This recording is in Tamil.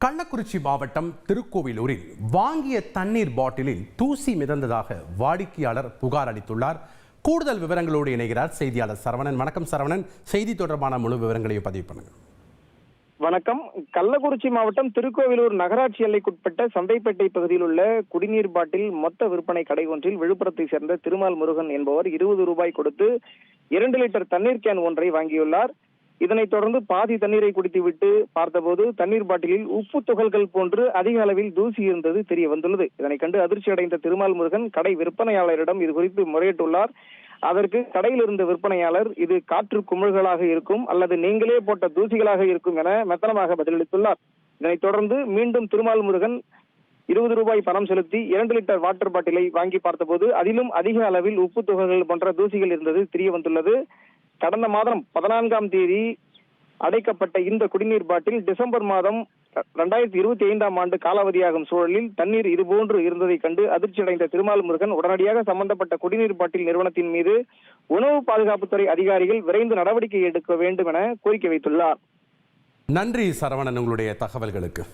கள்ளக்குறிச்சி மாவட்டம் திருக்கோவிலூரில் வாங்கிய தண்ணீர் பாட்டிலில் தூசி மிதந்ததாக வாடிக்கையாளர் புகார் அளித்துள்ளார். கூடுதல் விவரங்களோடு இணைகிறார் செய்தியாளர் சரவணன். வணக்கம் சரவணன், செய்தி தொடர்பான முழு விவரங்களையும் பதிவு பண்ணுங்க. வணக்கம். கள்ளக்குறிச்சி மாவட்டம் திருக்கோவிலூர் நகராட்சி எல்லைக்குட்பட்ட சந்தைப்பேட்டை பகுதியில் உள்ள குடிநீர் பாட்டில் மொத்த விற்பனை கடை ஒன்றில் விழுப்புரத்தை சேர்ந்த திருமால் முருகன் என்பவர் 20 ரூபாய் கொடுத்து 2 லிட்டர் தண்ணீர் கேன் ஒன்றை வாங்கியுள்ளார். இதனைத் தொடர்ந்து பாதி தண்ணீரை குடித்துவிட்டு பார்த்தபோது தண்ணீர் பாட்டிலில் உப்பு துகள்கள் போன்று அதிக அளவில் தூசி இருந்தது தெரிய வந்துள்ளது. இதனை கண்டு அதிர்ச்சி அடைந்த திருமால் முருகன் கடை விற்பனையாளரிடம் இது குறித்து முறையிட்டுள்ளார். அதற்கு கடையில் இருந்த விற்பனையாளர், இது காற்று குமிழ்களாக இருக்கும் அல்லது நீங்களே போட்ட தூசிகளாக இருக்கும் என மெத்தனமாக பதிலளித்துள்ளார். இதனைத் தொடர்ந்து மீண்டும் திருமால் முருகன் 20 ரூபாய் பணம் செலுத்தி 2 லிட்டர் வாட்டர் பாட்டிலை வாங்கி பார்த்தபோது அதிலும் அதிக அளவில் உப்பு துகள்கள் போன்ற தூசிகள் இருந்தது தெரிய வந்துள்ளது. கடந்த மாதம் 14ஆம் தேதி அடைக்கப்பட்ட இந்த குடிநீர் பாட்டில் டிசம்பர் மாதம் 2025ஆம் ஆண்டு காலாவதியாகும் சூழலில் தண்ணீர் இதுபோன்று இருந்ததை கண்டு அதிர்ச்சியடைந்த திருமால் முருகன் உடனடியாக சம்பந்தப்பட்ட குடிநீர் பாட்டில் நிறுவனத்தின் மீது உணவு பாதுகாப்புத்துறை அதிகாரிகள் விரைந்து நடவடிக்கை எடுக்க வேண்டும் என கோரிக்கை வைத்துள்ளார். நன்றி சரவணன், உங்களுடைய தகவல்களுக்கு.